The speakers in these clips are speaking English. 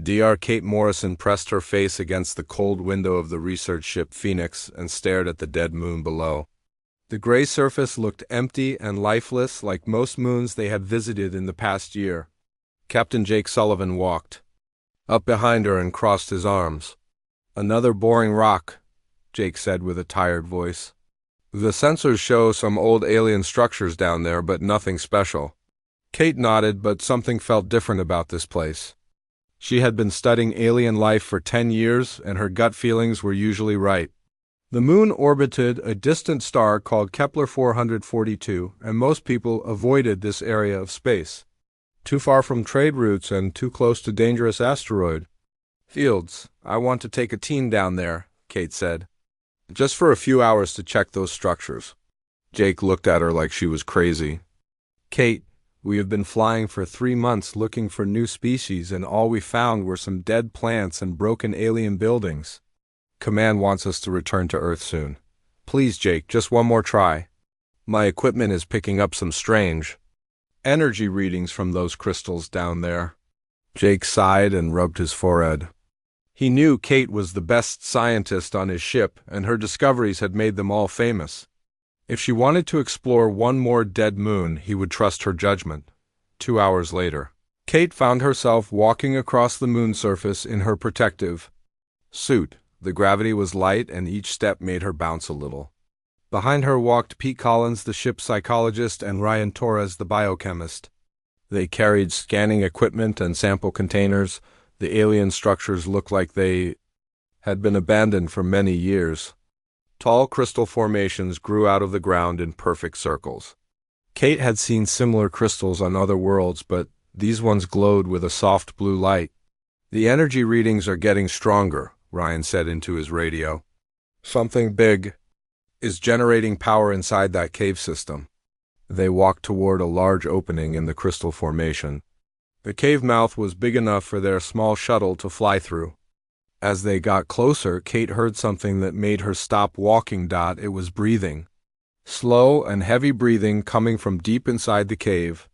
Dr. Kate Morrison pressed her face against the cold window of the research ship Phoenix and stared at the dead moon below. The gray surface looked empty and lifeless like most moons they had visited in the past year. Captain Jake Sullivan walked up behind her and crossed his arms. "Another boring rock," Jake said with a tired voice. "The sensors show some old alien structures down there, but nothing special." Kate nodded, but something felt different about this place. She had been studying alien life for 10 years, and her gut feelings were usually right. The moon orbited a distant star called Kepler 442, and most people avoided this area of space. Too far from trade routes and too close to dangerous asteroid fields. "I want to take a team down there," Kate said. "Just for a few hours to check those structures." Jake looked at her like she was crazy. "Kate, we have been flying for 3 months looking for new species, and all we found were some dead plants and broken alien buildings. Command wants us to return to Earth soon. Please, Jake, just one more try. My equipment is picking up some strange energy readings from those crystals down there." Jake sighed and rubbed his forehead. He knew Kate was the best scientist on his ship, and her discoveries had made them all famous. If she wanted to explore one more dead moon, he would trust her judgment. 2 hours later, Kate found herself walking across the moon surface in her protective suit. The gravity was light, and each step made her bounce a little. Behind her walked Pete Collins, the ship's psychologist, and Ryan Torres, the biochemist. They carried scanning equipment and sample containers. The alien structures looked like they had been abandoned for many years. Tall crystal formations grew out of the ground in perfect circles. Kate had seen similar crystals on other worlds, but these ones glowed with a soft blue light. "The energy readings are getting stronger," Ryan said into his radio. "Something big is generating power inside that cave system." They walked toward a large opening in the crystal formation. The cave mouth was big enough for their small shuttle to fly through. As they got closer, Kate heard something that made her stop walking. It was breathing. Slow and heavy breathing coming from deep inside the cave.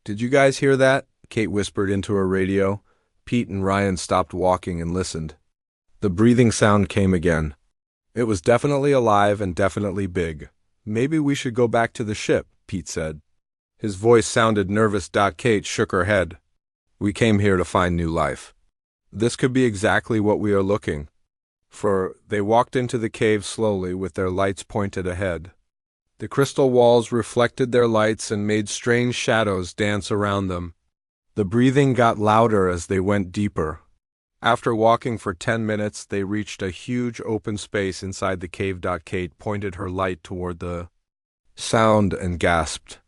"Did you guys hear that?" Kate whispered into her radio. Pete and Ryan stopped walking and listened. The breathing sound came again. It was definitely alive and definitely big. "Maybe we should go back to the ship," Pete said. His voice sounded nervous. Kate shook her head. "We came here to find new life. This could be exactly what we are looking for." They walked into the cave slowly with their lights pointed ahead. The crystal walls reflected their lights and made strange shadows dance around them. The breathing got louder as they went deeper. After walking for 10 minutes, they reached a huge open space inside the cave. Kate pointed her light toward the sound and gasped.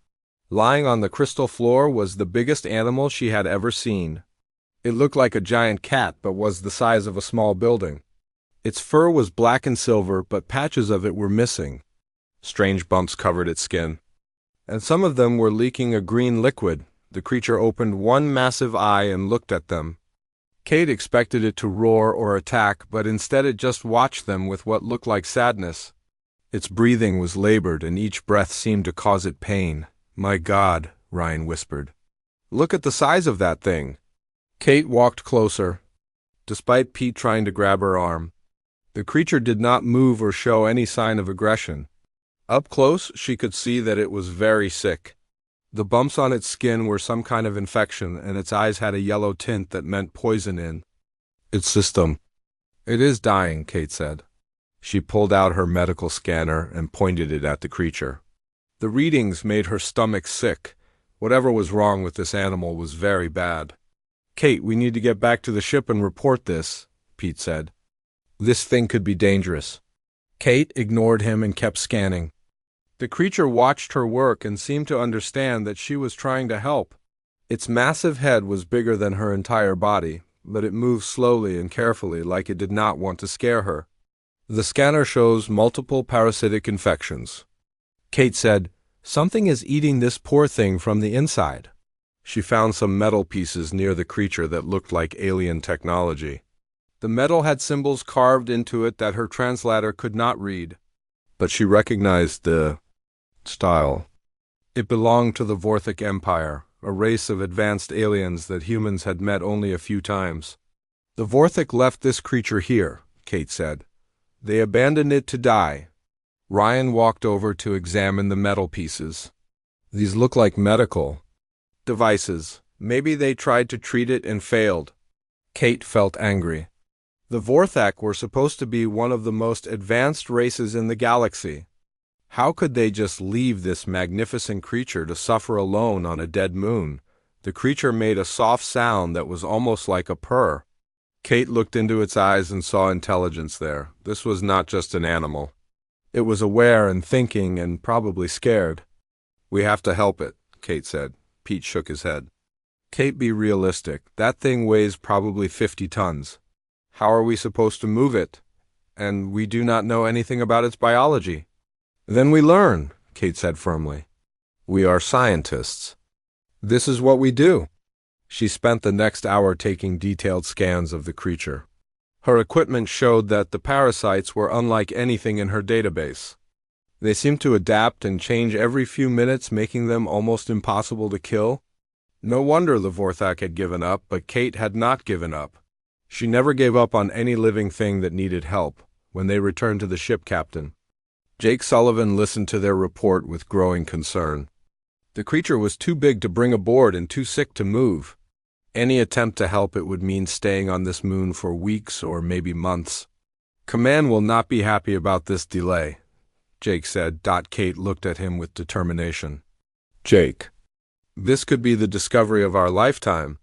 Lying on the crystal floor was the biggest animal she had ever seen. It looked like a giant cat, but was the size of a small building. Its fur was black and silver, but patches of it were missing. Strange bumps covered its skin, and some of them were leaking a green liquid. The creature opened one massive eye and looked at them. Kate expected it to roar or attack, but instead it just watched them with what looked like sadness. Its breathing was labored, and each breath seemed to cause it pain. "My God," Ryan whispered. "Look at the size of that thing." Kate walked closer, despite Pete trying to grab her arm. The creature did not move or show any sign of aggression. Up close, she could see that it was very sick. The bumps on its skin were some kind of infection, and its eyes had a yellow tint that meant poison in its system. "It is dying," Kate said. She pulled out her medical scanner and pointed it at the creature. The readings made her stomach sick. Whatever was wrong with this animal was very bad. "Kate, we need to get back to the ship and report this," Pete said. "This thing could be dangerous." Kate ignored him and kept scanning. The creature watched her work and seemed to understand that she was trying to help. Its massive head was bigger than her entire body, but it moved slowly and carefully like it did not want to scare her. "The scanner shows multiple parasitic infections." Kate said, "Something is eating this poor thing from the inside." She found some metal pieces near the creature that looked like alien technology. The metal had symbols carved into it that her translator could not read, but she recognized the style. It belonged to the Vorthic Empire, a race of advanced aliens that humans had met only a few times. The Vorthik left this creature here, Kate said. They abandoned it to die. Ryan walked over to examine the metal pieces. These look like medical devices. Maybe they tried to treat it and failed. Kate felt angry. The Vorthak were supposed to be one of the most advanced races in the galaxy. How could they just leave this magnificent creature to suffer alone on a dead moon? The creature made a soft sound that was almost like a purr. Kate looked into its eyes and saw intelligence there. This was not just an animal. It was aware and thinking and probably scared. We have to help it, Kate said. Pete shook his head. Kate, be realistic. That thing weighs probably 50 tons. How are we supposed to move it? And we do not know anything about its biology. Then we learn, Kate said firmly. We are scientists. This is what we do. She spent the next hour taking detailed scans of the creature. Her equipment showed that the parasites were unlike anything in her database. They seemed to adapt and change every few minutes, making them almost impossible to kill. No wonder the Vorthak had given up, but Kate had not given up. She never gave up on any living thing that needed help. When they returned to the ship captain, Jake Sullivan listened to their report with growing concern. The creature was too big to bring aboard and too sick to move. Any attempt to help it would mean staying on this moon for weeks or maybe months. Command will not be happy about this delay, Jake said. Kate looked at him with determination. Jake, this could be the discovery of our lifetime.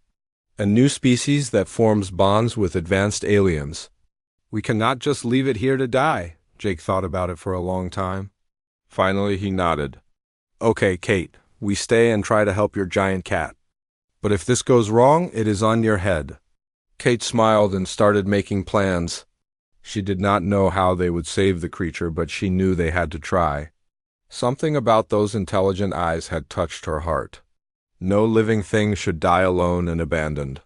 A new species that forms bonds with advanced aliens. We cannot just leave it here to die. Jake thought about it for a long time. Finally, he nodded. Okay, Kate, we stay and try to help your giant cat. But if this goes wrong, it is on your head. Kate smiled and started making plans. She did not know how they would save the creature, but she knew they had to try. Something about those intelligent eyes had touched her heart. No living thing should die alone and abandoned.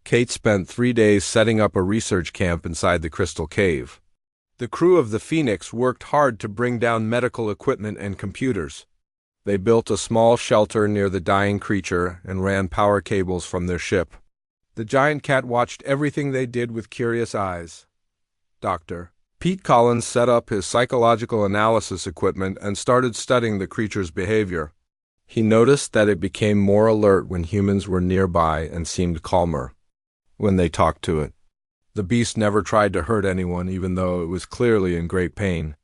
Kate spent 3 days setting up a research camp inside the Crystal Cave. The crew of the Phoenix worked hard to bring down medical equipment and computers. They built a small shelter near the dying creature and ran power cables from their ship. The giant cat watched everything they did with curious eyes. Dr. Pete Collins set up his psychological analysis equipment and started studying the creature's behavior. He noticed that it became more alert when humans were nearby and seemed calmer when they talked to it. The beast never tried to hurt anyone, even though it was clearly in great pain.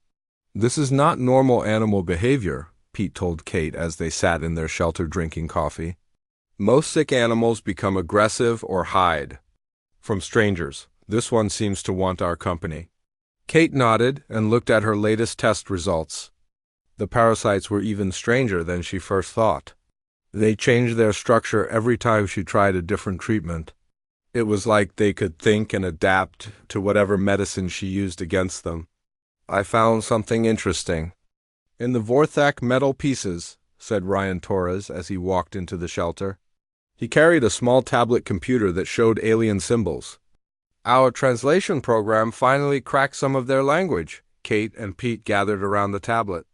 This is not normal animal behavior, Pete told Kate as they sat in their shelter drinking coffee. Most sick animals become aggressive or hide from strangers. This one seems to want our company. Kate nodded and looked at her latest test results. The parasites were even stranger than she first thought. They changed their structure every time she tried a different treatment. It was like they could think and adapt to whatever medicine she used against them. I found something interesting. In the Vorthak metal pieces, said Ryan Torres as he walked into the shelter. He carried a small tablet computer that showed alien symbols. Our translation program finally cracked some of their language. Kate and Pete gathered around the tablet.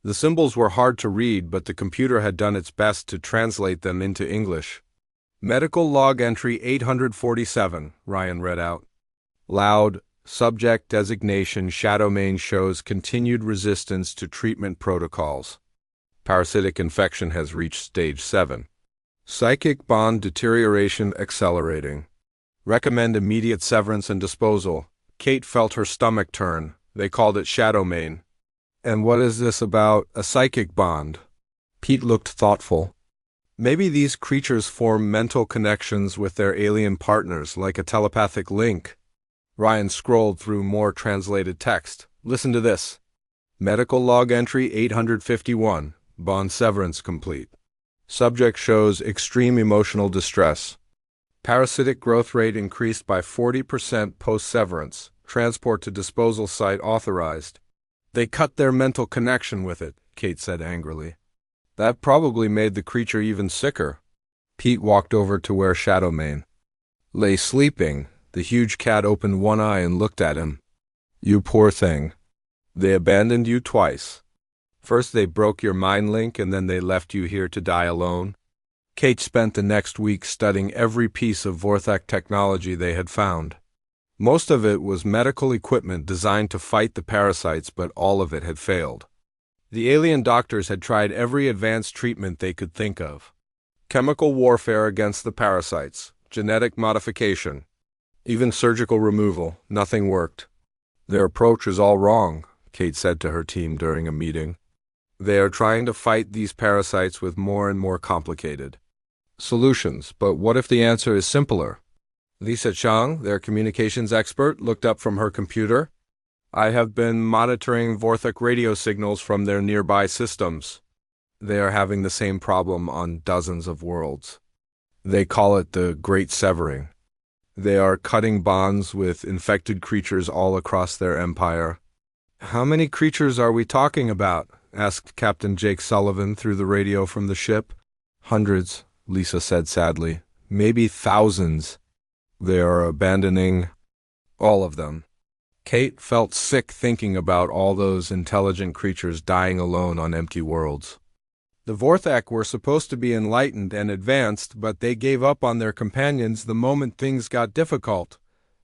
The symbols were hard to read, but the computer had done its best to translate them into English. Medical log entry 847, Ryan read out. Loud. Subject designation Shadowmane shows continued resistance to treatment protocols. Parasitic infection has reached stage 7. Psychic bond deterioration accelerating. Recommend immediate severance and disposal. Kate felt her stomach turn. They called it Shadowmane. And what is this about a psychic bond? Pete looked thoughtful. Maybe these creatures form mental connections with their alien partners, like a telepathic link. Ryan scrolled through more translated text. Listen to this. Medical log entry 851. Bond severance complete. Subject shows extreme emotional distress. Parasitic growth rate increased by 40% post-severance. Transport to disposal site authorized. They cut their mental connection with it, Kate said angrily. That probably made the creature even sicker. Pete walked over to where Shadowmane lay sleeping. The huge cat opened one eye and looked at him. You poor thing. They abandoned you twice. First they broke your mind link and then they left you here to die alone. Kate spent the next week studying every piece of Vorthak technology they had found. Most of it was medical equipment designed to fight the parasites, but all of it had failed. The alien doctors had tried every advanced treatment they could think of. Chemical warfare against the parasites, genetic modification, even surgical removal, nothing worked. Their approach is all wrong, Kate said to her team during a meeting. They are trying to fight these parasites with more and more complicated solutions, but what if the answer is simpler? Lisa Chang, their communications expert, looked up from her computer. I have been monitoring Vorthak radio signals from their nearby systems. They are having the same problem on dozens of worlds. They call it the Great Severing. They are cutting bonds with infected creatures all across their empire. How many creatures are we talking about? Asked Captain Jake Sullivan through the radio from the ship. Hundreds, Lisa said sadly. Maybe thousands. They are abandoning all of them. Kate felt sick thinking about all those intelligent creatures dying alone on empty worlds. The Vorthak were supposed to be enlightened and advanced, but they gave up on their companions the moment things got difficult.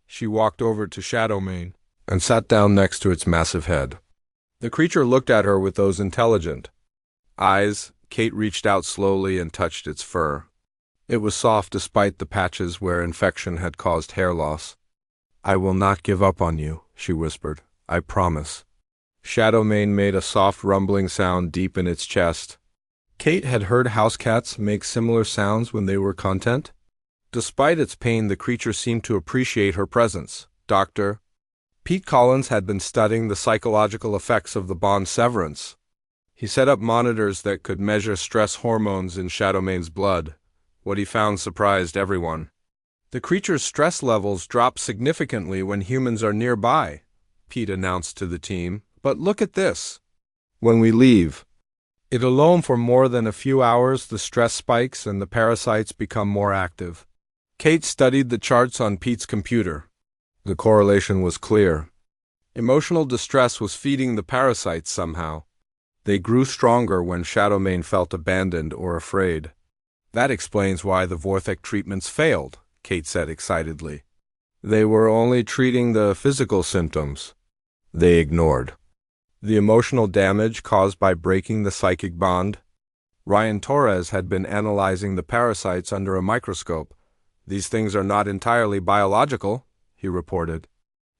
She walked over to Shadowmane and sat down next to its massive head. The creature looked at her with those intelligent eyes. Kate reached out slowly and touched its fur. It was soft despite the patches where infection had caused hair loss. I will not give up on you, she whispered. I promise. Shadowmane made a soft rumbling sound deep in its chest. Kate had heard house cats make similar sounds when they were content. Despite its pain, the creature seemed to appreciate her presence. Dr. Pete Collins had been studying the psychological effects of the bond severance. He set up monitors that could measure stress hormones in Shadowmane's blood. What he found surprised everyone. The creature's stress levels drop significantly when humans are nearby, Pete announced to the team. But look at this. When we leave it alone for more than a few hours, the stress spikes and the parasites become more active. Kate studied the charts on Pete's computer. The correlation was clear. Emotional distress was feeding the parasites somehow. They grew stronger when Shadowmane felt abandoned or afraid. That explains why the Vorthak treatments failed, Kate said excitedly. They were only treating the physical symptoms. They ignored the emotional damage caused by breaking the psychic bond. Ryan Torres had been analyzing the parasites under a microscope. These things are not entirely biological, he reported.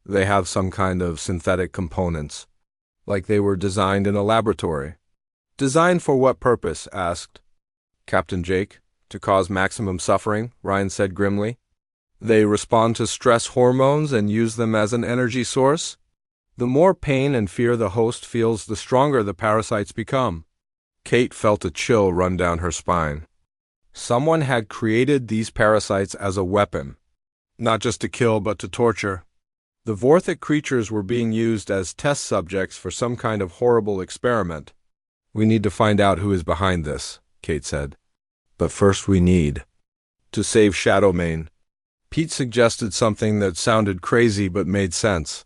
They have some kind of synthetic components, like they were designed in a laboratory. Designed for what purpose? Asked Captain Jake. To cause maximum suffering, Ryan said grimly. They respond to stress hormones and use them as an energy source. The more pain and fear the host feels, the stronger the parasites become. Kate felt a chill run down her spine. Someone had created these parasites as a weapon, not just to kill but to torture. The Vorthak creatures were being used as test subjects for some kind of horrible experiment. We need to find out who is behind this, Kate said. But first we need to save Shadowmane. Pete suggested something that sounded crazy but made sense.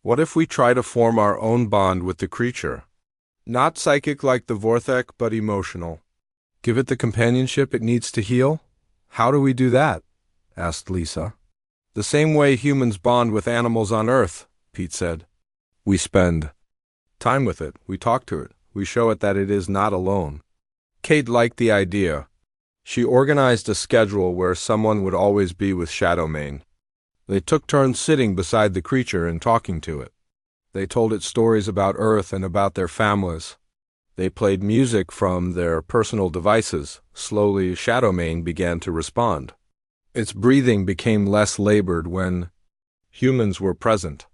What if we try to form our own bond with the creature? Not psychic like the Vorthak, but emotional. Give it the companionship it needs to heal? How do we do that? Asked Lisa. The same way humans bond with animals on Earth, Pete said. We spend time with it, we talk to it, we show it that it is not alone. Kate liked the idea. She organized a schedule where someone would always be with Shadowmane. They took turns sitting beside the creature and talking to it. They told it stories about Earth and about their families. They played music from their personal devices. Slowly, Shadowmane began to respond. Its breathing became less labored when humans were present.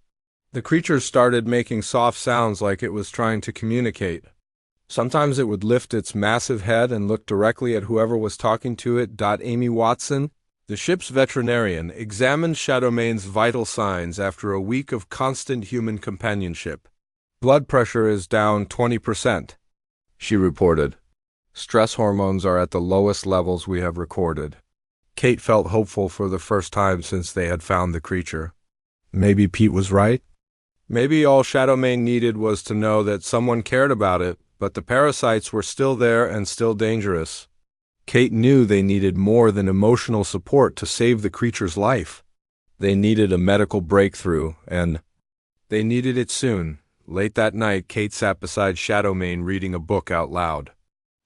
The creature started making soft sounds like it was trying to communicate. Sometimes it would lift its massive head and look directly at whoever was talking to it. Amy Watson, the ship's veterinarian, examined Shadowmane's vital signs after a week of constant human companionship. Blood pressure is down 20%, she reported. Stress hormones are at the lowest levels we have recorded. Kate felt hopeful for the first time since they had found the creature. Maybe Pete was right? Maybe all Shadowmane needed was to know that someone cared about it, but the parasites were still there and still dangerous. Kate knew they needed more than emotional support to save the creature's life. They needed a medical breakthrough, and they needed it soon. Late that night, Kate sat beside Shadowmane reading a book out loud.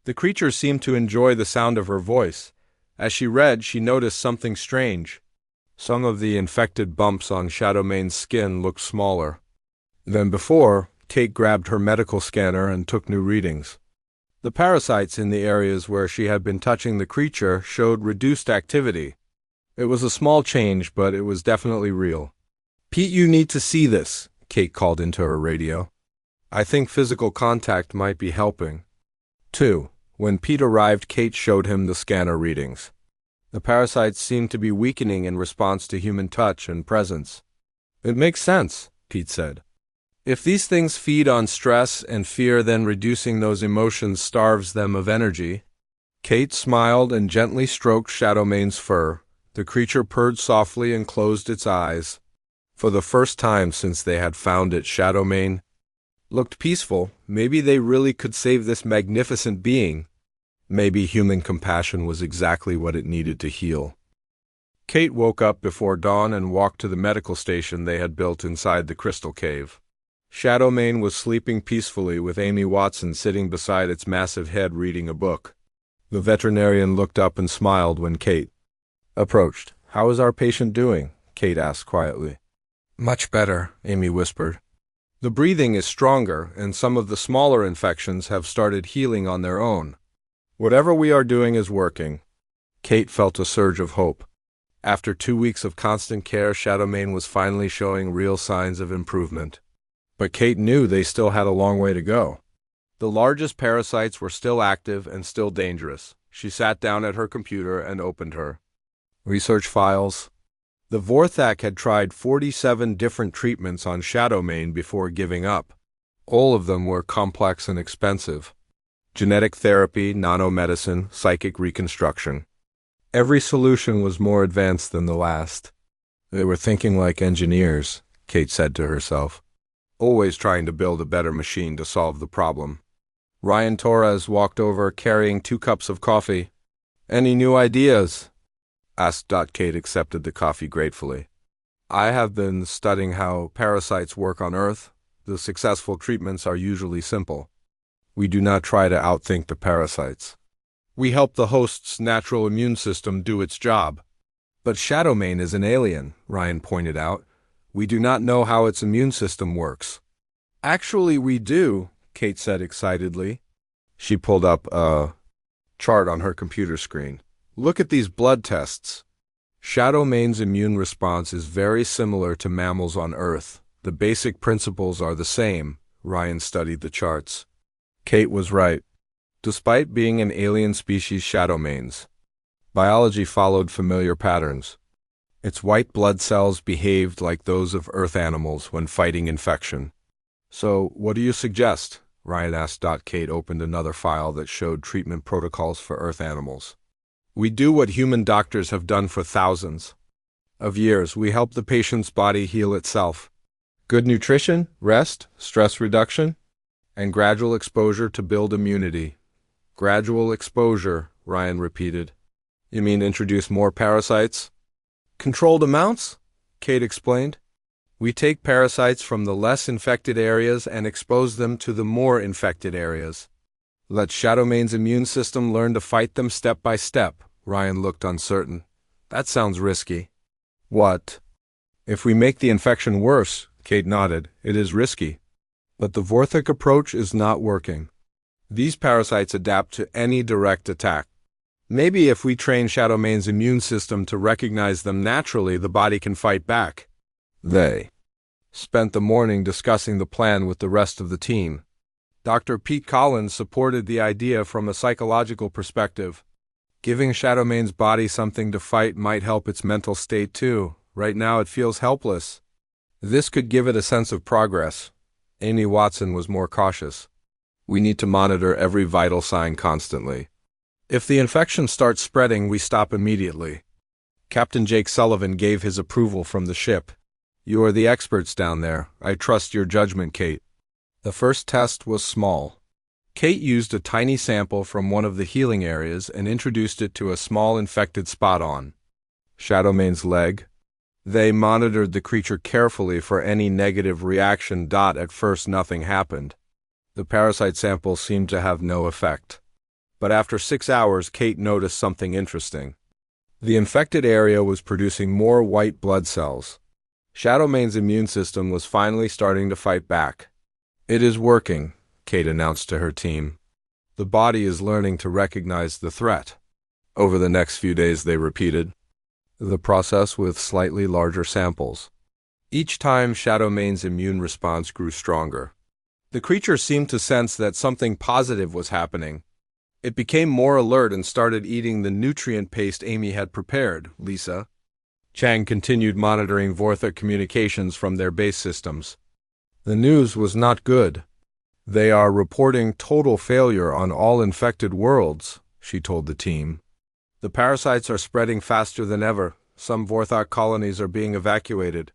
The creature seemed to enjoy the sound of her voice. As she read, she noticed something strange. Some of the infected bumps on Shadowmane's skin looked smaller than before. Kate grabbed her medical scanner and took new readings. The parasites in the areas where she had been touching the creature showed reduced activity. It was a small change, but it was definitely real. "Pete, you need to see this," Kate called into her radio. "I think physical contact might be helping." 2. When Pete arrived, Kate showed him the scanner readings. The parasites seemed to be weakening in response to human touch and presence. "It makes sense," Pete said. "If these things feed on stress and fear, then reducing those emotions starves them of energy." Kate smiled and gently stroked Shadowmane's fur. The creature purred softly and closed its eyes. For the first time since they had found it, Shadowmane looked peaceful. Maybe they really could save this magnificent being. Maybe human compassion was exactly what it needed to heal. Kate woke up before dawn and walked to the medical station they had built inside the crystal cave. Shadowmane was sleeping peacefully with Amy Watson sitting beside its massive head reading a book. The veterinarian looked up and smiled when Kate approached. "How is our patient doing?" Kate asked quietly. "Much better," Amy whispered. "The breathing is stronger, and some of the smaller infections have started healing on their own. Whatever we are doing is working." Kate felt a surge of hope. After 2 weeks of constant care, Shadowmane was finally showing real signs of improvement. But Kate knew they still had a long way to go. The largest parasites were still active and still dangerous. She sat down at her computer and opened her research files. The Vorthak had tried 47 different treatments on Shadowmane before giving up. All of them were complex and expensive. Genetic therapy, nanomedicine, psychic reconstruction. Every solution was more advanced than the last. They were thinking like engineers, Kate said to herself. Always trying to build a better machine to solve the problem. Ryan Torres walked over carrying 2 cups of coffee. "Any new ideas?" asked. Kate accepted the coffee gratefully. "I have been studying how parasites work on Earth. The successful treatments are usually simple. We do not try to outthink the parasites. We help the host's natural immune system do its job." "But Shadowmane is an alien," Ryan pointed out. "We do not know how its immune system works." "Actually, we do," Kate said excitedly. She pulled up a chart on her computer screen. "Look at these blood tests. Shadowmane's immune response is very similar to mammals on Earth. The basic principles are the same." Ryan studied the charts. Kate was right. Despite being an alien species, Shadowmane's biology followed familiar patterns. Its white blood cells behaved like those of Earth animals when fighting infection. "So, what do you suggest?" Ryan asked. Kate opened another file that showed treatment protocols for Earth animals. "We do what human doctors have done for thousands of years. We help the patient's body heal itself. Good nutrition, rest, stress reduction, and gradual exposure to build immunity." "Gradual exposure," Ryan repeated. "You mean introduce more parasites?" "Controlled amounts," Kate explained. "We take parasites from the less infected areas and expose them to the more infected areas. Let Shadowmane's immune system learn to fight them step by step." Ryan looked uncertain. "That sounds risky." "What?" "If we make the infection worse," Kate nodded, "it is risky. But the Vorthak approach is not working. These parasites adapt to any direct attack. Maybe if we train Shadowmane's immune system to recognize them naturally, the body can fight back." They spent the morning discussing the plan with the rest of the team. Dr. Pete Collins supported the idea from a psychological perspective. Giving Shadowmane's body something to fight might help its mental state too. Right now it feels helpless. This could give it a sense of progress. Amy Watson was more cautious. "We need to monitor every vital sign constantly. If the infection starts spreading, we stop immediately." Captain Jake Sullivan gave his approval from the ship. "You are the experts down there. I trust your judgment, Kate." The first test was small. Kate used a tiny sample from one of the healing areas and introduced it to a small infected spot on Shadowmane's leg. They monitored the creature carefully for any negative reaction. At first nothing happened. The parasite sample seemed to have no effect. But after 6 hours, Kate noticed something interesting. The infected area was producing more white blood cells. Shadowmane's immune system was finally starting to fight back. "It is working," Kate announced to her team. "The body is learning to recognize the threat." Over the next few days, they repeated the process with slightly larger samples. Each time, Shadowmane's immune response grew stronger. The creature seemed to sense that something positive was happening. It became more alert and started eating the nutrient paste Amy had prepared. Lisa Chang continued monitoring Vortha communications from their base systems. "The news was not good. They are reporting total failure on all infected worlds," she told the team. "The parasites are spreading faster than ever. Some Vorthok colonies are being evacuated."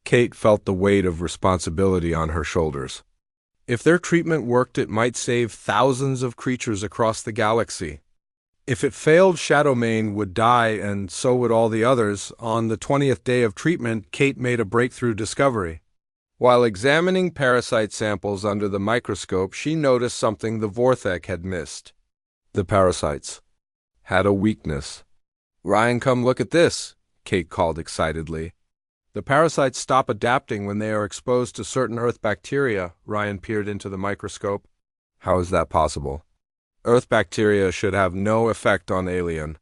Kate felt the weight of responsibility on her shoulders. If their treatment worked, it might save thousands of creatures across the galaxy. If it failed, Shadowmane would die, and so would all the others. On the 20th day of treatment, Kate made a breakthrough discovery. While examining parasite samples under the microscope, she noticed something the Vorthek had missed. The parasites had a weakness. "Ryan, come look at this," Kate called excitedly. "The parasites stop adapting when they are exposed to certain Earth bacteria." Ryan peered into the microscope. "How is that possible?" "Earth bacteria should have no effect on alien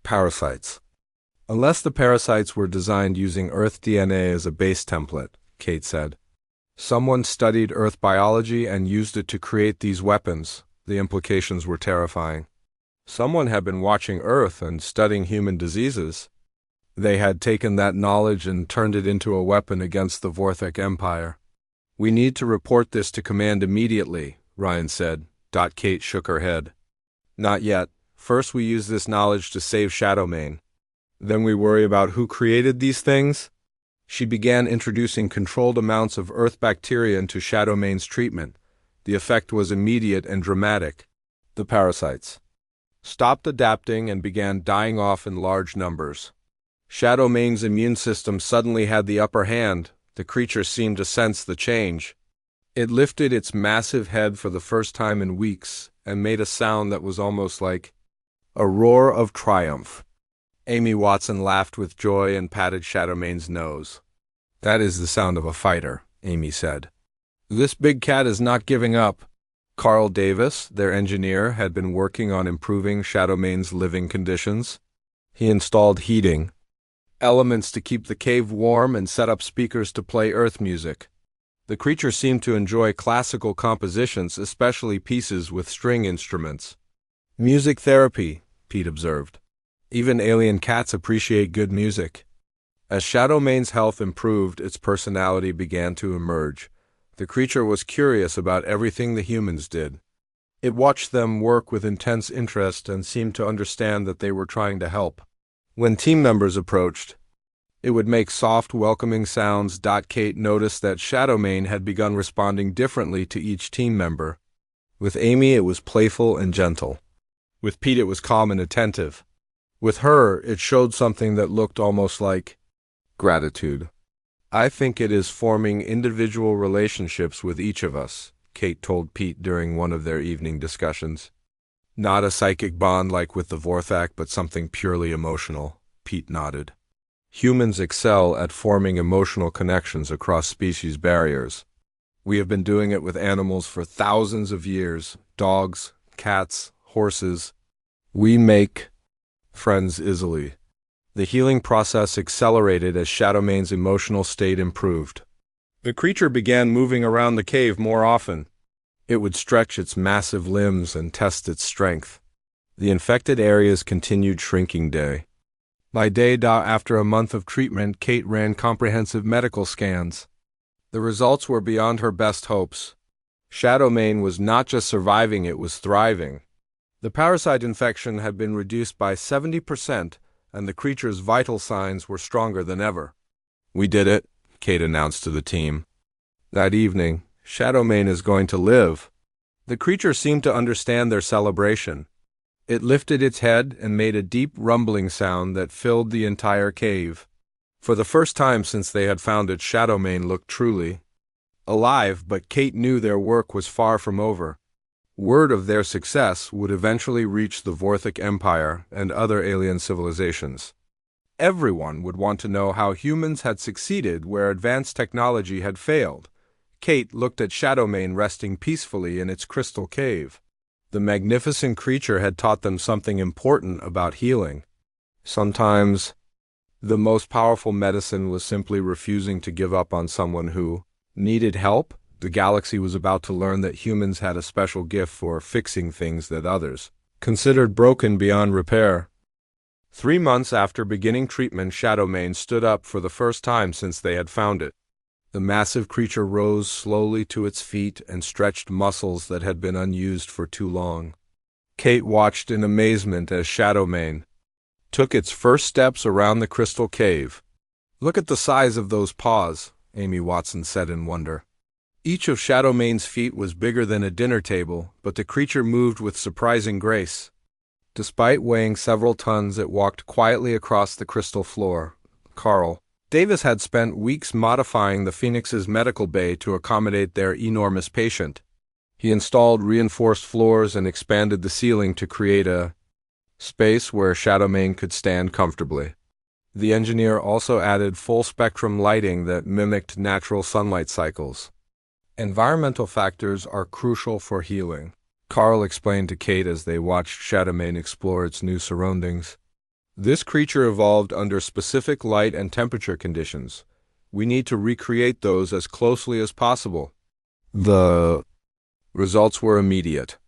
parasites. Unless the parasites were designed using Earth DNA as a base template," Kate said. "Someone studied Earth biology and used it to create these weapons." The implications were terrifying. Someone had been watching Earth and studying human diseases. They had taken that knowledge and turned it into a weapon against the Vorthek Empire. "We need to report this to Command immediately," Ryan said. Kate shook her head. "Not yet. First we use this knowledge to save Shadowmane. Then we worry about who created these things." She began introducing controlled amounts of Earth bacteria into Shadowmane's treatment. The effect was immediate and dramatic. The parasites stopped adapting and began dying off in large numbers. Shadowmane's immune system suddenly had the upper hand. The creature seemed to sense the change. It lifted its massive head for the first time in weeks and made a sound that was almost like a roar of triumph. Amy Watson laughed with joy and patted Shadowmane's nose. "That is the sound of a fighter," Amy said. "This big cat is not giving up." Carl Davis, their engineer, had been working on improving Shadowmane's living conditions. He installed heating elements to keep the cave warm and set up speakers to play Earth music. The creature seemed to enjoy classical compositions, especially pieces with string instruments. "Music therapy," Pete observed. "Even alien cats appreciate good music." As Shadowmane's health improved, its personality began to emerge. The creature was curious about everything the humans did. It watched them work with intense interest and seemed to understand that they were trying to help. When team members approached, it would make soft, welcoming sounds. Kate noticed that Shadowmane had begun responding differently to each team member. With Amy, it was playful and gentle. With Pete, it was calm and attentive. With her, it showed something that looked almost like gratitude. "I think it is forming individual relationships with each of us," Kate told Pete during one of their evening discussions. "Not a psychic bond like with the Vorthak, but something purely emotional." Pete nodded. "Humans excel at forming emotional connections across species barriers. We have been doing it with animals for thousands of years. Dogs, cats, horses. We make friends easily." The healing process accelerated as Shadowmane's emotional state improved. The creature began moving around the cave more often. It would stretch its massive limbs and test its strength. The infected areas continued shrinking day by day. After a month of treatment, Kate ran comprehensive medical scans. The results were beyond her best hopes. Shadowmane was not just surviving, it was thriving. The parasite infection had been reduced by 70%, and the creature's vital signs were stronger than ever. "We did it," Kate announced to the team. That evening, "Shadowmane is going to live." The creature seemed to understand their celebration. It lifted its head and made a deep rumbling sound that filled the entire cave. For the first time since they had found it, Shadowmane looked truly alive, but Kate knew their work was far from over. Word of their success would eventually reach the Vorthic Empire and other alien civilizations. Everyone would want to know how humans had succeeded where advanced technology had failed. Kate looked at Shadowmane resting peacefully in its crystal cave. The magnificent creature had taught them something important about healing. Sometimes, the most powerful medicine was simply refusing to give up on someone who needed help. The galaxy was about to learn that humans had a special gift for fixing things that others considered broken beyond repair. 3 months after beginning treatment, Shadowmane stood up for the first time since they had found it. The massive creature rose slowly to its feet and stretched muscles that had been unused for too long. Kate watched in amazement as Shadowmane took its first steps around the crystal cave. "Look at the size of those paws," Amy Watson said in wonder. Each of Shadowmane's feet was bigger than a dinner table, but the creature moved with surprising grace. Despite weighing several tons, it walked quietly across the crystal floor. Carl Davis had spent weeks modifying the Phoenix's medical bay to accommodate their enormous patient. He installed reinforced floors and expanded the ceiling to create a space where Shadowmane could stand comfortably. The engineer also added full-spectrum lighting that mimicked natural sunlight cycles. "Environmental factors are crucial for healing," Carl explained to Kate as they watched Shadowmane explore its new surroundings. "This creature evolved under specific light and temperature conditions. We need to recreate those as closely as possible." The results were immediate.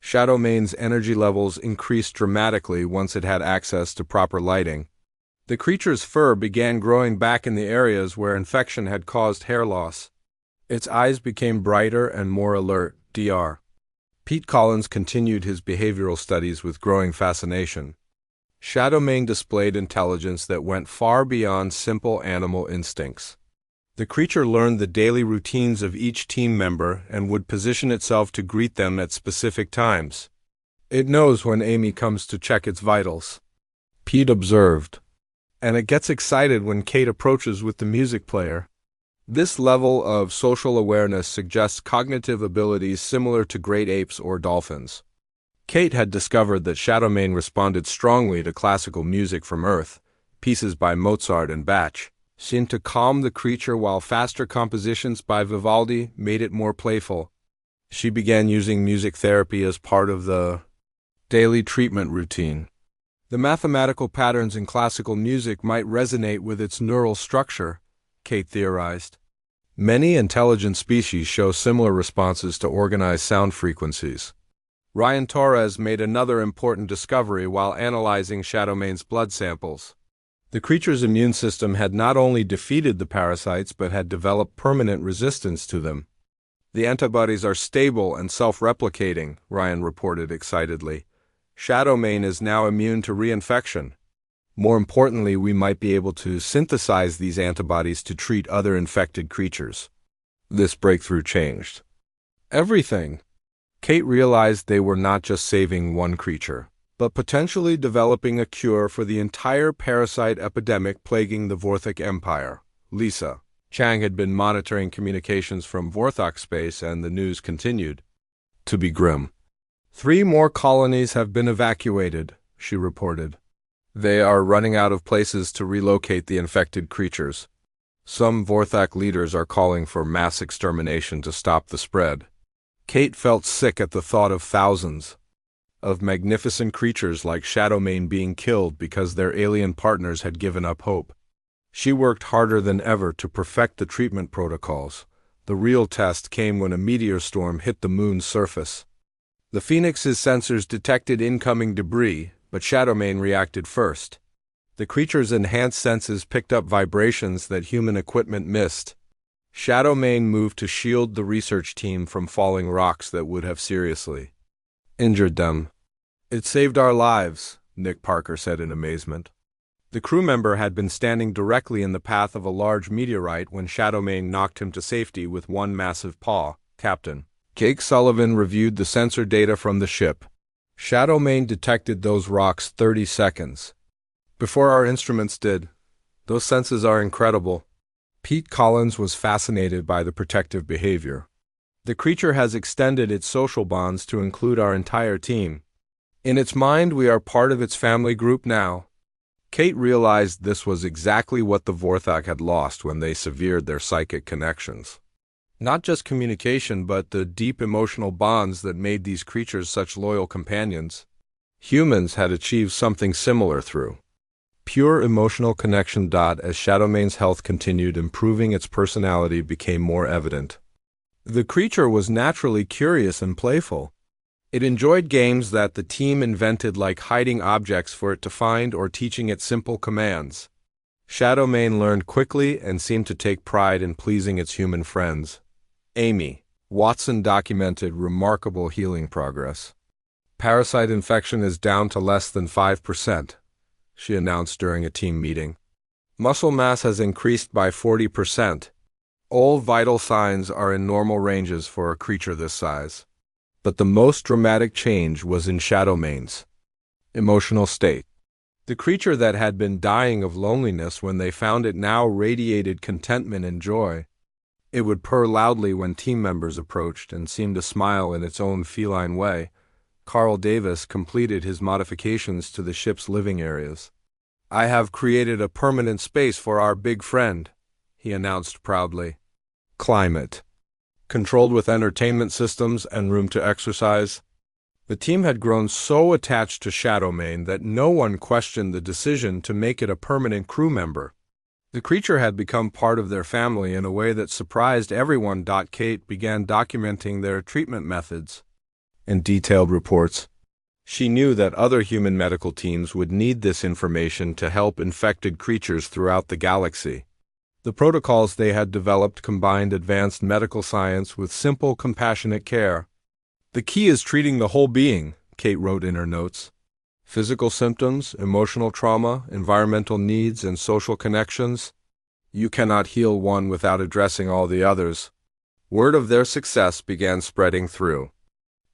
Shadowmane's energy levels increased dramatically once it had access to proper lighting. The creature's fur began growing back in the areas where infection had caused hair loss. Its eyes became brighter and more alert. Dr. Pete Collins continued his behavioral studies with growing fascination. Shadowmane displayed intelligence that went far beyond simple animal instincts. The creature learned the daily routines of each team member and would position itself to greet them at specific times. "It knows when Amy comes to check its vitals," Pete observed, "and it gets excited when Kate approaches with the music player." This level of social awareness suggests cognitive abilities similar to great apes or dolphins. Kate had discovered that Shadowmane responded strongly to classical music from Earth. Pieces by Mozart and Bach seemed to calm the creature, while faster compositions by Vivaldi made it more playful. She began using music therapy as part of the daily treatment routine. The mathematical patterns in classical music might resonate with its neural structure, Kate theorized. Many intelligent species show similar responses to organized sound frequencies. Ryan Torres made another important discovery while analyzing Shadowmane's blood samples. The creature's immune system had not only defeated the parasites but had developed permanent resistance to them. "The antibodies are stable and self-replicating," Ryan reported excitedly. "Shadowmane is now immune to reinfection. More importantly, we might be able to synthesize these antibodies to treat other infected creatures." This breakthrough changed everything. Kate realized they were not just saving one creature, but potentially developing a cure for the entire parasite epidemic plaguing the Vorthic Empire. Lisa Chang had been monitoring communications from Vorthok space, and the news continued to be grim. "3 more colonies have been evacuated," she reported. "They are running out of places to relocate the infected creatures. Some Vorthok leaders are calling for mass extermination to stop the spread." Kate felt sick at the thought of thousands of magnificent creatures like Shadowmane being killed because their alien partners had given up hope. She worked harder than ever to perfect the treatment protocols. The real test came when a meteor storm hit the moon's surface. The Phoenix's sensors detected incoming debris, but Shadowmane reacted first. The creature's enhanced senses picked up vibrations that human equipment missed. Shadowmane moved to shield the research team from falling rocks that would have seriously injured them. "It saved our lives," Nick Parker said in amazement. The crew member had been standing directly in the path of a large meteorite when Shadowmane knocked him to safety with one massive paw. "Captain, Jake Sullivan reviewed the sensor data from the ship. Shadowmane detected those rocks 30 seconds before our instruments did. Those senses are incredible. Pete Collins was fascinated by the protective behavior. The creature has extended its social bonds to include our entire team. In its mind, we are part of its family group now. Kate realized this was exactly what the Vorthak had lost when they severed their psychic connections. Not just communication, but the deep emotional bonds that made these creatures such loyal companions. Humans had achieved something similar through pure emotional connection. As Shadowmane's health continued improving, its personality became more evident. The creature was naturally curious and playful. It enjoyed games that the team invented, like hiding objects for it to find or teaching it simple commands. Shadowmane learned quickly and seemed to take pride in pleasing its human friends. Amy Watson documented remarkable healing progress. Parasite infection is down to less than 5%, she announced during a team meeting. Muscle mass has increased by 40%. All vital signs are in normal ranges for a creature this size. But the most dramatic change was in Shadowmane's emotional state. The creature that had been dying of loneliness when they found it now radiated contentment and joy. It would purr loudly when team members approached and seemed to smile in its own feline way. Carl Davis completed his modifications to the ship's living areas. "I have created a permanent space for our big friend," he announced proudly. Climate controlled with entertainment systems and room to exercise. The team had grown so attached to Shadowmane that no one questioned the decision to make it a permanent crew member. The creature had become part of their family in a way that surprised everyone. Kate began documenting their treatment methods and detailed reports. She knew that other human medical teams would need this information to help infected creatures throughout the galaxy. The protocols they had developed combined advanced medical science with simple, compassionate care. "The key is treating the whole being," Kate wrote in her notes. "Physical symptoms, emotional trauma, environmental needs, and social connections. You cannot heal one without addressing all the others." Word of their success began spreading through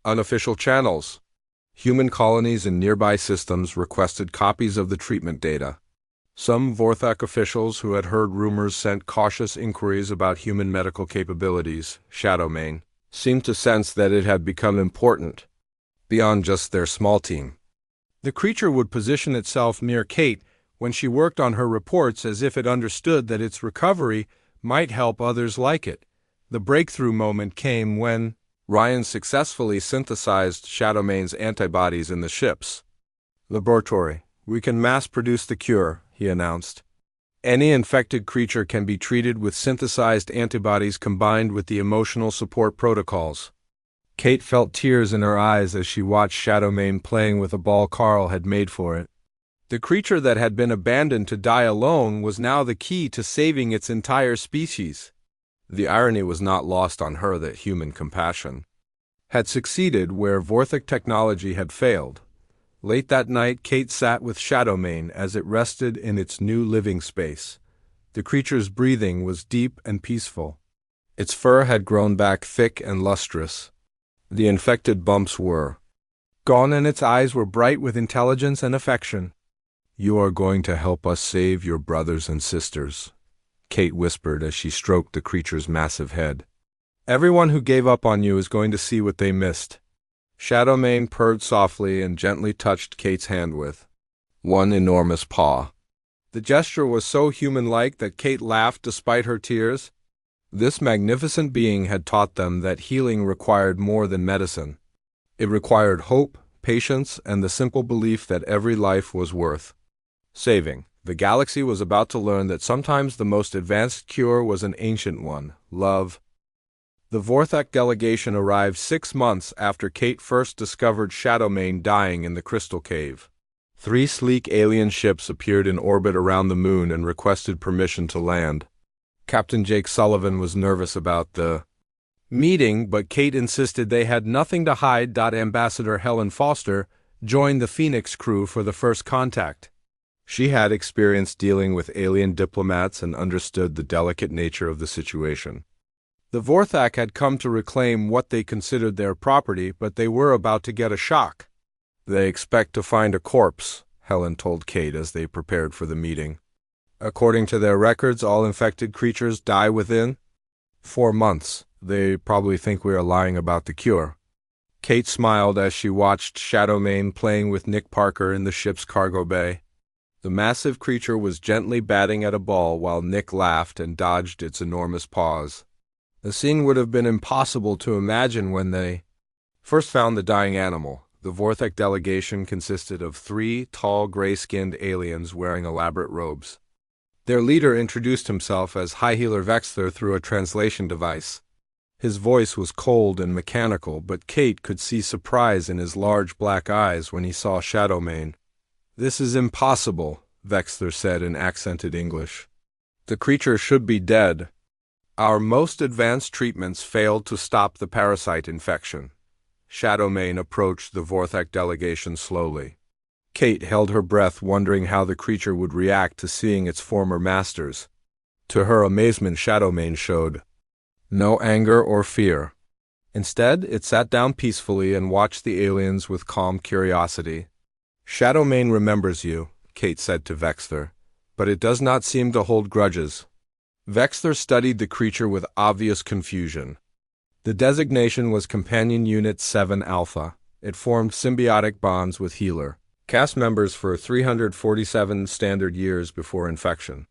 unofficial channels. Human colonies in nearby systems requested copies of the treatment data. Some Vorthak officials who had heard rumors sent cautious inquiries about human medical capabilities. Shadowmane seemed to sense that it had become important, beyond just their small team. The creature would position itself near Kate when she worked on her reports, as if it understood that its recovery might help others like it. The breakthrough moment came when Ryan successfully synthesized Shadowmane's antibodies in the ship's laboratory. "We can mass-produce the cure," he announced. "Any infected creature can be treated with synthesized antibodies combined with the emotional support protocols." Kate felt tears in her eyes as she watched Shadowmane playing with a ball Carl had made for it. The creature that had been abandoned to die alone was now the key to saving its entire species. The irony was not lost on her that human compassion had succeeded where Vorthak technology had failed. Late that night, Kate sat with Shadowmane as it rested in its new living space. The creature's breathing was deep and peaceful. Its fur had grown back thick and lustrous. The infected bumps were gone, and its eyes were bright with intelligence and affection. "You are going to help us save your brothers and sisters," Kate whispered as she stroked the creature's massive head. "Everyone who gave up on you is going to see what they missed." Shadowmane purred softly and gently touched Kate's hand with one enormous paw. The gesture was so human-like that Kate laughed despite her tears. This magnificent being had taught them that healing required more than medicine. It required hope, patience, and the simple belief that every life was worth saving. The galaxy was about to learn that sometimes the most advanced cure was an ancient one: love. The Vorthak delegation arrived 6 months after Kate first discovered Shadowmane dying in the Crystal Cave. 3 sleek alien ships appeared in orbit around the moon and requested permission to land. Captain Jake Sullivan was nervous about the meeting, but Kate insisted they had nothing to hide. Ambassador Helen Foster joined the Phoenix crew for the first contact. She had experience dealing with alien diplomats and understood the delicate nature of the situation. The Vorthak had come to reclaim what they considered their property, but they were about to get a shock. They expect to find a corpse, Helen told Kate as they prepared for the meeting. According to their records, all infected creatures die within 4 months. They probably think we are lying about the cure. Kate smiled as she watched Shadowmane playing with Nick Parker in the ship's cargo bay. The massive creature was gently batting at a ball while Nick laughed and dodged its enormous paws. The scene would have been impossible to imagine when they first found the dying animal. The Vorthak delegation consisted of 3 tall, gray-skinned aliens wearing elaborate robes. Their leader introduced himself as High Healer Vexler through a translation device. His voice was cold and mechanical, but Kate could see surprise in his large black eyes when he saw Shadowmane. "This is impossible," Vexler said in accented English. "The creature should be dead. Our most advanced treatments failed to stop the parasite infection." Shadowmane approached the Vorthak delegation slowly. Kate held her breath, wondering how the creature would react to seeing its former masters. To her amazement, Shadowmane showed no anger or fear. Instead, it sat down peacefully and watched the aliens with calm curiosity. "Shadowmane remembers you," Kate said to Vexler, "but it does not seem to hold grudges." Vexler studied the creature with obvious confusion. The designation was Companion Unit 7 Alpha. It formed symbiotic bonds with Healer, cast members for 347 standard years before infection.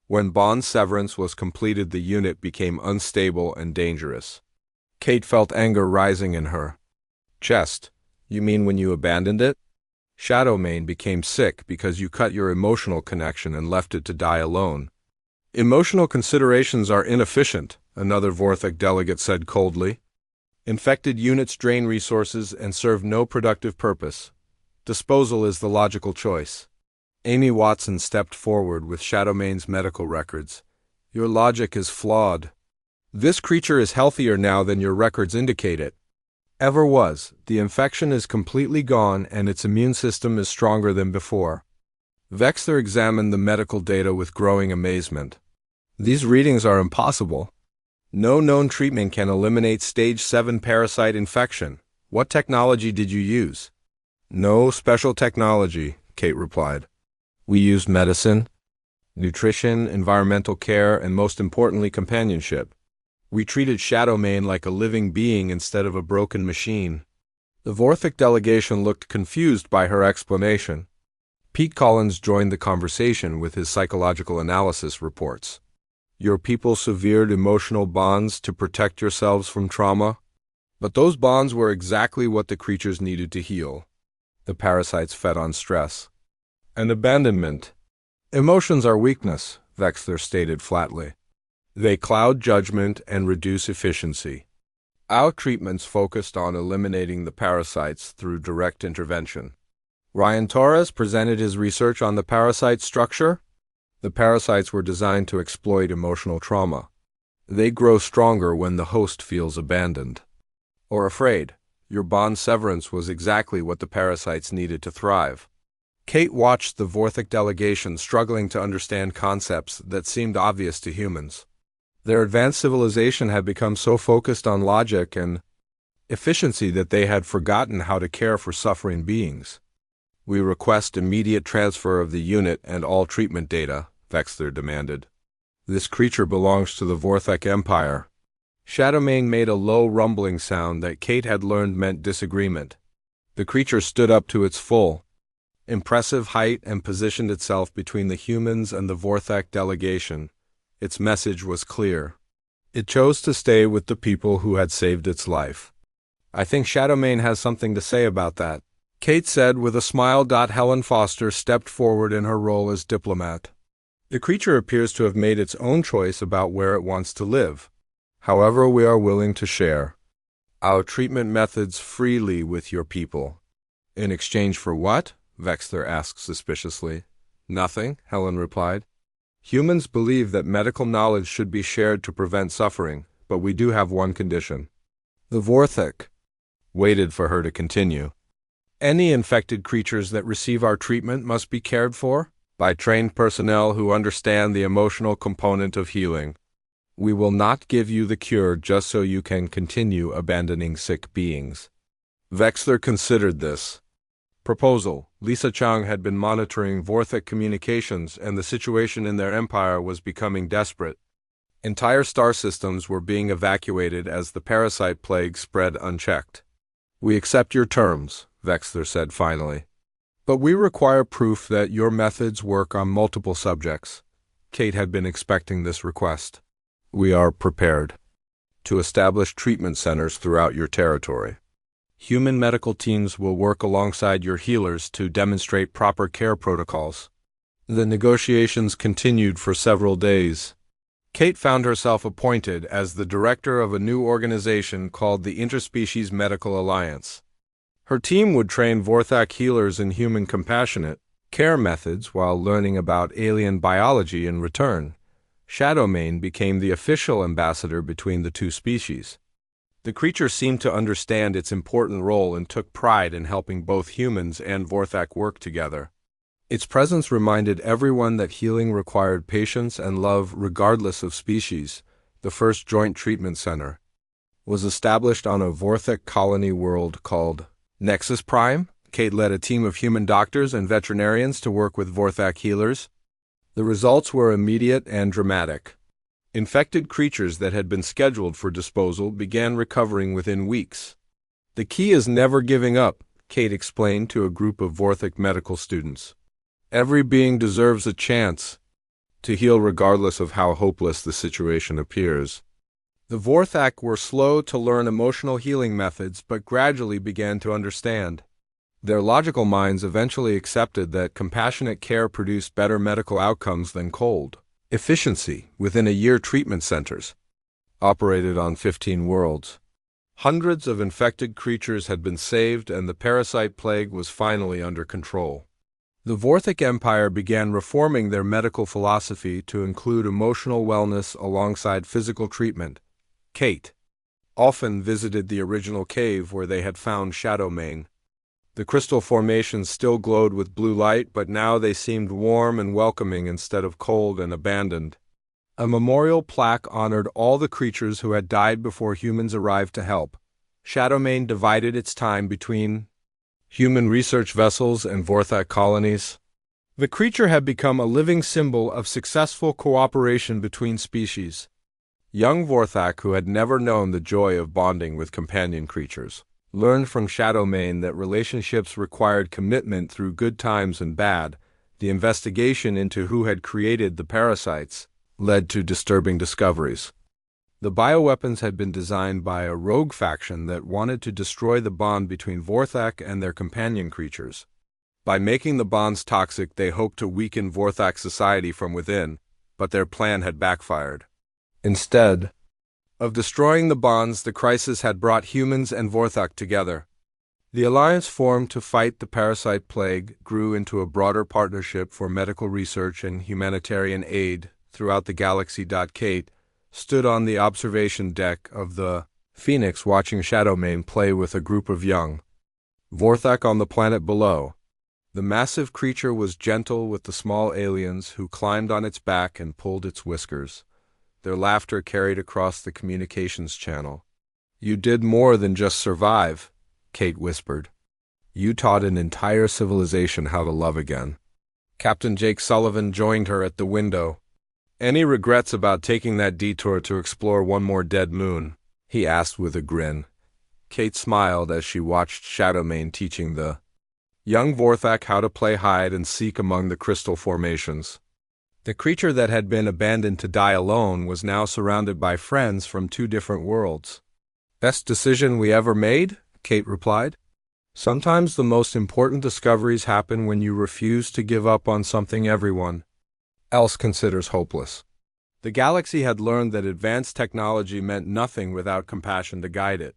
When bond severance was completed, the unit became unstable and dangerous. Kate felt anger rising in her chest. "You mean when you abandoned it?" "Shadowmane became sick because you cut your emotional connection and left it to die alone." "Emotional considerations are inefficient," another Vorthak delegate said coldly. "Infected units drain resources and serve no productive purpose. Disposal is the logical choice." Amy Watson stepped forward with Shadowmane's medical records. "Your logic is flawed. This creature is healthier now than your records indicate it ever was. The infection is completely gone and its immune system is stronger than before." Vexler examined the medical data with growing amazement. "These readings are impossible. No known treatment can eliminate stage 7 parasite infection. What technology did you use?" "No special technology," Kate replied. "We used medicine, nutrition, environmental care, and most importantly, companionship. We treated Shadowmane like a living being instead of a broken machine." The Vorthak delegation looked confused by her explanation. Pete Collins joined the conversation with his psychological analysis reports. "Your people severed emotional bonds to protect yourselves from trauma? But those bonds were exactly what the creatures needed to heal. The parasites fed on stress and abandonment." "Emotions are weakness," Vexler stated flatly. "They cloud judgment and reduce efficiency. Our treatments focused on eliminating the parasites through direct intervention." Ryan Torres presented his research on the parasite structure. The parasites were designed to exploit emotional trauma. They grow stronger when the host feels abandoned or afraid. Your bond severance was exactly what the parasites needed to thrive. Kate watched the Vorthak delegation struggling to understand concepts that seemed obvious to humans. Their advanced civilization had become so focused on logic and efficiency that they had forgotten how to care for suffering beings. "We request immediate transfer of the unit and all treatment data," Vexler demanded. "This creature belongs to the Vorthak Empire." Shadowmane made a low rumbling sound that Kate had learned meant disagreement. The creature stood up to its full, impressive height and positioned itself between the humans and the Vorthak delegation. Its message was clear. It chose to stay with the people who had saved its life. "I think Shadowmane has something to say about that," Kate said with a smile. Helen Foster stepped forward in her role as diplomat. "The creature appears to have made its own choice about where it wants to live. However, we are willing to share our treatment methods freely with your people." "In exchange for what?" Vexler asked suspiciously. "Nothing," Helen replied. "Humans believe that medical knowledge should be shared to prevent suffering, but we do have one condition." The Vorthak waited for her to continue. "Any infected creatures that receive our treatment must be cared for by trained personnel who understand the emotional component of healing." We will not give you the cure just so you can continue abandoning sick beings. Vexler considered this proposal. Lisa Chung had been monitoring Vorthic communications, and the situation in their empire was becoming desperate. Entire star systems were being evacuated as the parasite plague spread unchecked. We accept your terms, Vexler said finally. But we require proof that your methods work on multiple subjects. Kate had been expecting this request. We are prepared to establish treatment centers throughout your territory. Human medical teams will work alongside your healers to demonstrate proper care protocols. The negotiations continued for several days. Kate found herself appointed as the director of a new organization called the Interspecies Medical Alliance. Her team would train Vorthak healers in human compassionate care methods while learning about alien biology in return. Shadowmane became the official ambassador between the two species. The creature seemed to understand its important role and took pride in helping both humans and Vorthak work together. Its presence reminded everyone that healing required patience and love regardless of species. The first joint treatment center was established on a Vorthak colony world called Nexus Prime. Kate led a team of human doctors and veterinarians to work with Vorthak healers. The results were immediate and dramatic. Infected creatures that had been scheduled for disposal began recovering within weeks. The key is never giving up, Kate explained to a group of Vorthak medical students. Every being deserves a chance to heal regardless of how hopeless the situation appears. The Vorthak were slow to learn emotional healing methods but gradually began to understand. Their logical minds eventually accepted that compassionate care produced better medical outcomes than cold efficiency within a year. Treatment centers operated on 15 worlds. Hundreds of infected creatures had been saved and the parasite plague was finally under control. The Vorthik Empire began reforming their medical philosophy to include emotional wellness alongside physical treatment. Kate often visited the original cave where they had found Shadowmane. The crystal formations still glowed with blue light, but now they seemed warm and welcoming instead of cold and abandoned. A memorial plaque honored all the creatures who had died before humans arrived to help. Shadowmane divided its time between human research vessels and Vorthak colonies. The creature had become a living symbol of successful cooperation between species. Young Vorthak, who had never known the joy of bonding with companion creatures, learned from Shadowmane that relationships required commitment through good times and bad. The investigation into who had created the parasites led to disturbing discoveries. The bioweapons had been designed by a rogue faction that wanted to destroy the bond between Vorthak and their companion creatures. By making the bonds toxic, they hoped to weaken Vorthak society from within, but their plan had backfired. Instead of destroying the bonds, the crisis had brought humans and Vorthak together. The alliance formed to fight the parasite plague grew into a broader partnership for medical research and humanitarian aid throughout the galaxy. Kate stood on the observation deck of the Phoenix watching Shadowmane play with a group of young Vorthak on the planet below. The massive creature was gentle with the small aliens who climbed on its back and pulled its whiskers. Their laughter carried across the communications channel. You did more than just survive, Kate whispered. You taught an entire civilization how to love again. Captain Jake Sullivan joined her at the window. Any regrets about taking that detour to explore one more dead moon? He asked with a grin. Kate smiled as she watched Shadowmane teaching the young Vorthak how to play hide and seek among the crystal formations. The creature that had been abandoned to die alone was now surrounded by friends from two different worlds. Best decision we ever made, Kate replied. Sometimes the most important discoveries happen when you refuse to give up on something everyone else considers hopeless. The galaxy had learned that advanced technology meant nothing without compassion to guide it.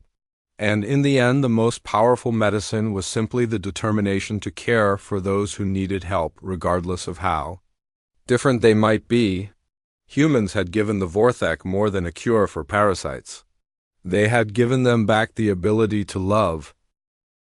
And in the end, the most powerful medicine was simply the determination to care for those who needed help, regardless of how different they might be. Humans had given the Vorthak more than a cure for parasites. They had given them back the ability to love,